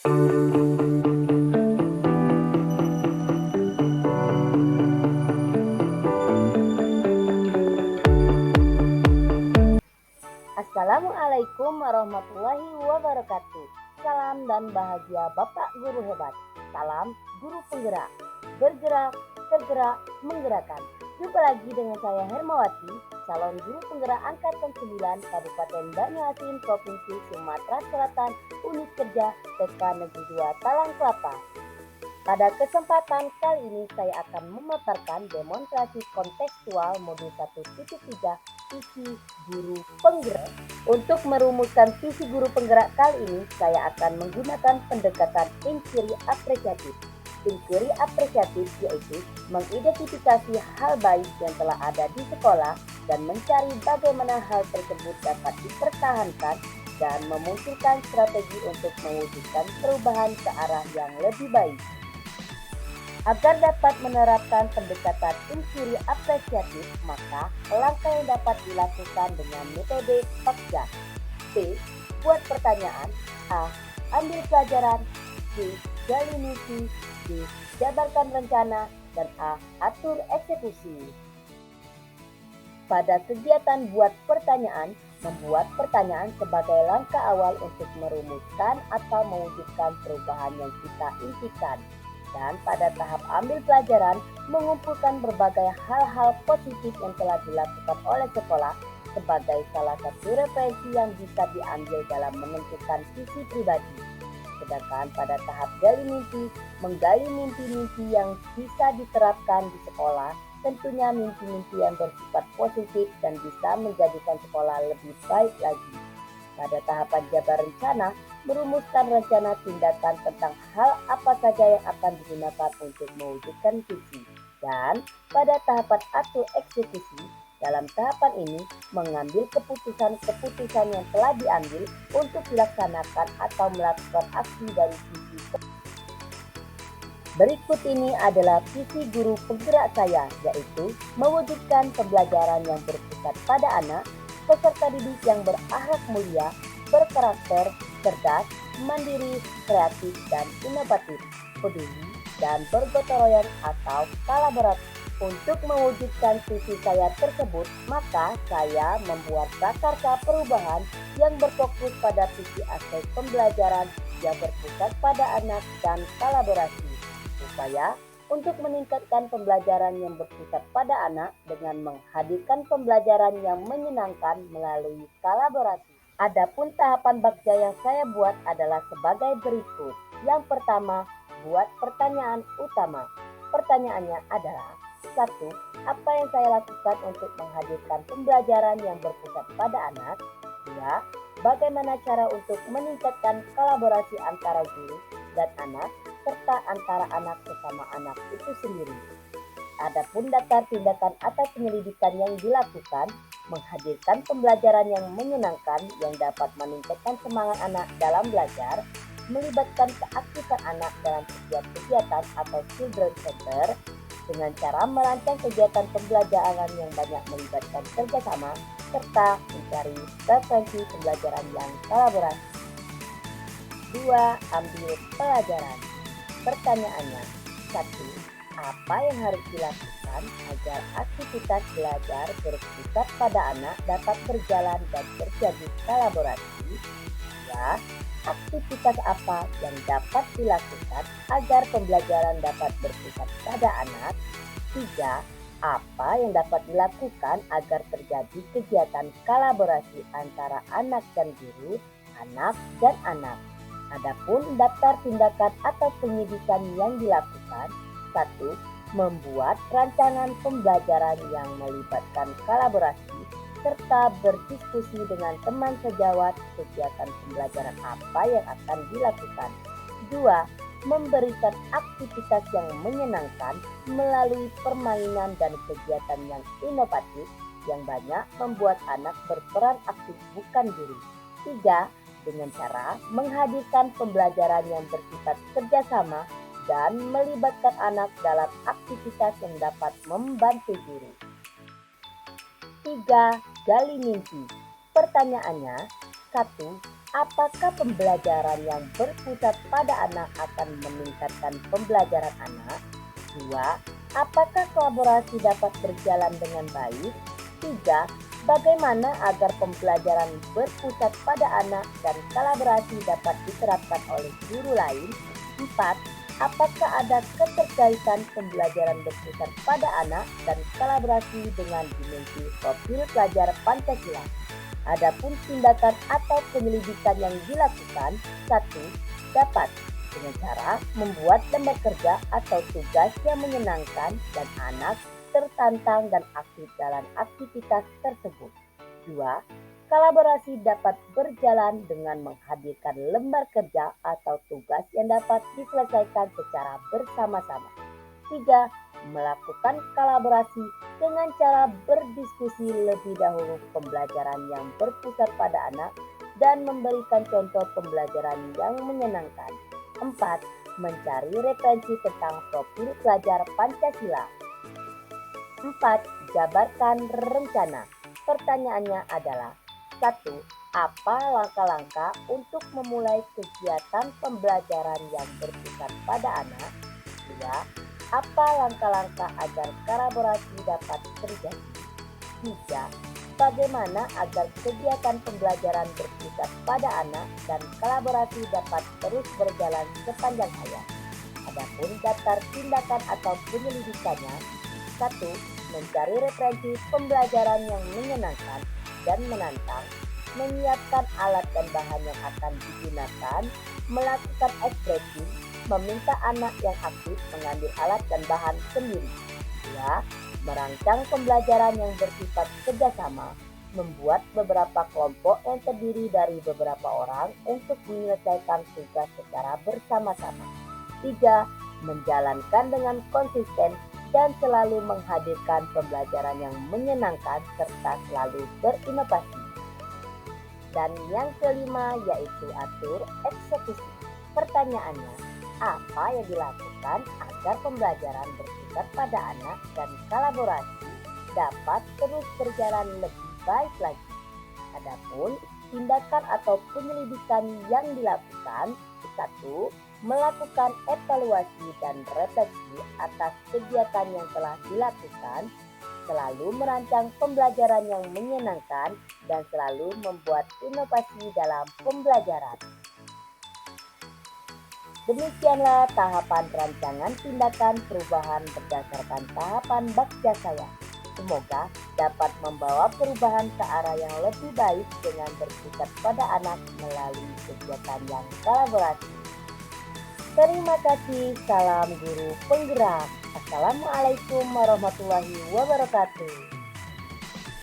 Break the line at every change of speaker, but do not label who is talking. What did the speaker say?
Assalamualaikum warahmatullahi wabarakatuh. Salam dan bahagia Bapak Guru hebat. Salam guru penggerak. Bergerak, tergerak, menggerakkan. Jumpa lagi dengan saya Hermawati, calon guru penggerak angkatan 9 Kabupaten Banyuasin, Provinsi Sumatera Selatan, Unit Kerja TK Negeri 2 Talang Kelapa. Pada kesempatan kali ini saya akan memaparkan demonstrasi kontekstual modul 1.3 visi guru penggerak. Untuk merumuskan visi guru penggerak kali ini, saya akan menggunakan pendekatan inquiry apresiatif. Inquiry apresiatif yaitu mengidentifikasi hal baik yang telah ada di sekolah dan mencari bagaimana hal tersebut dapat dipertahankan dan memunculkan strategi untuk mewujudkan perubahan ke arah yang lebih baik. Agar dapat menerapkan pendekatan inquiry apresiatif, maka langkah yang dapat dilakukan dengan metode PAKJA. B. Buat pertanyaan. A. Ambil pelajaran. C. Gali misi. D. Jabarkan rencana. Dan A. Atur eksekusi. Pada kegiatan buat pertanyaan, membuat pertanyaan sebagai langkah awal untuk merumuskan atau mewujudkan perubahan yang kita impikan. Dan pada tahap ambil pelajaran, mengumpulkan berbagai hal-hal positif yang telah dilakukan oleh sekolah sebagai salah satu referensi yang bisa diambil dalam menentukan visi pribadi. Sedangkan pada tahap gali mimpi, menggali mimpi-mimpi yang bisa diterapkan di sekolah, tentunya mimpi-mimpi yang bersifat positif dan bisa menjadikan sekolah lebih baik lagi. Pada tahapan jabar rencana, merumuskan rencana tindakan tentang hal apa saja yang akan digunakan untuk mewujudkan visi. Dan pada tahapan atur eksekusi, dalam tahapan ini mengambil keputusan-keputusan yang telah diambil untuk dilaksanakan atau melakukan aksi dari visi. Berikut ini adalah visi guru penggerak saya, yaitu mewujudkan pembelajaran yang berpusat pada anak, peserta didik yang berakhlak mulia, berkarakter, cerdas, mandiri, kreatif, dan inovatif, peduli, dan bergotong royong atau kolaboratif. Untuk mewujudkan visi saya tersebut, maka saya membuat prakarsa perubahan yang berfokus pada visi aspek pembelajaran yang berpusat pada anak dan kolaborasi. Upaya untuk meningkatkan pembelajaran yang berpusat pada anak dengan menghadirkan pembelajaran yang menyenangkan melalui kolaborasi. Adapun tahapan bakja yang saya buat adalah sebagai berikut. Yang pertama, buat pertanyaan utama. Pertanyaannya adalah: 1. Apa yang saya lakukan untuk menghadirkan pembelajaran yang berpusat pada anak? 2. Bagaimana cara untuk meningkatkan kolaborasi antara guru dan anak serta antara anak sesama anak itu sendiri. Adapun daftar tindakan atau penyelidikan yang dilakukan, menghadirkan pembelajaran yang menyenangkan yang dapat meningkatkan semangat anak dalam belajar, melibatkan keaktifan anak dalam setiap kegiatan atau children center dengan cara merancang kegiatan pembelajaran yang banyak melibatkan kerjasama serta mencari referensi pembelajaran yang kolaborasi. 2. Ambil pelajaran. Pertanyaannya, 1. Apa yang harus dilakukan agar aktivitas belajar berpusat pada anak dapat berjalan dan terjadi kolaborasi? 2. Aktivitas apa yang dapat dilakukan agar pembelajaran dapat berpusat pada anak? 3. Apa yang dapat dilakukan agar terjadi kegiatan kolaborasi antara anak dan guru, anak dan anak? Adapun daftar tindakan atau penyidikan yang dilakukan: 1. Membuat rancangan pembelajaran yang melibatkan kolaborasi serta berdiskusi dengan teman sejawat kegiatan pembelajaran apa yang akan dilakukan. 2. Memberikan aktivitas yang menyenangkan melalui permainan dan kegiatan yang inovatif yang banyak membuat anak berperan aktif bukan guru. 3. Dengan cara menghadirkan pembelajaran yang bersifat kerjasama dan melibatkan anak dalam aktivitas yang dapat membantu guru. 3. Gali mimpi. Pertanyaannya, 1. Apakah pembelajaran yang berpusat pada anak akan meningkatkan pembelajaran anak? 2. Apakah kolaborasi dapat berjalan dengan baik? 3. Bagaimana agar pembelajaran berpusat pada anak dan kolaborasi dapat diterapkan oleh guru lain? 4. Apakah ada keterkaitan pembelajaran berpusat pada anak dan kolaborasi dengan dimensi profil pelajar Pancasila? Adapun tindakan atau penyelidikan yang dilakukan, 1. Dapat dengan cara membuat lembar kerja atau tugas yang menyenangkan dan anak tertantang dan aktif dalam aktivitas tersebut. 2. Kolaborasi dapat berjalan dengan menghadirkan lembar kerja atau tugas yang dapat diselesaikan secara bersama-sama. 3. Melakukan kolaborasi dengan cara berdiskusi lebih dahulu pembelajaran yang berpusat pada anak dan memberikan contoh pembelajaran yang menyenangkan. 4. Mencari referensi tentang profil pelajar Pancasila. 4. Jabarkan rencana. Pertanyaannya adalah 1. Apa langkah-langkah untuk memulai kegiatan pembelajaran yang berpusat pada anak? 2. Apa langkah-langkah agar kolaborasi dapat terjadi? 3. Bagaimana agar kegiatan pembelajaran berpusat pada anak dan kolaborasi dapat terus berjalan sepanjang hayat? Adapun daftar tindakan atau penyelidikannya, 1. Mencari referensi pembelajaran yang menyenangkan dan menantang, menyiapkan alat dan bahan yang akan digunakan, melakukan ekspresi, meminta anak yang aktif mengambil alat dan bahan sendiri. 2. Merancang pembelajaran yang bersifat kerjasama, membuat beberapa kelompok yang terdiri dari beberapa orang untuk menyelesaikan tugas secara bersama-sama. 3. Menjalankan dengan konsisten dan selalu menghadirkan pembelajaran yang menyenangkan serta selalu berinovasi. Dan yang kelima yaitu atur eksekusi. Pertanyaannya, apa yang dilakukan agar pembelajaran berpusat pada anak dan kolaborasi dapat terus berjalan lebih baik lagi? Adapun tindakan atau penyelidikan yang dilakukan, 1. Melakukan evaluasi dan refleksi atas kegiatan yang telah dilakukan, selalu merancang pembelajaran yang menyenangkan, dan selalu membuat inovasi dalam pembelajaran. Demikianlah tahapan rancangan tindakan perubahan berdasarkan tahapan Bagja Saya. Semoga dapat membawa perubahan ke arah yang lebih baik dengan berpusat pada anak melalui kegiatan yang kolaborasi. Terima kasih, salam guru penggerak. Assalamualaikum warahmatullahi wabarakatuh.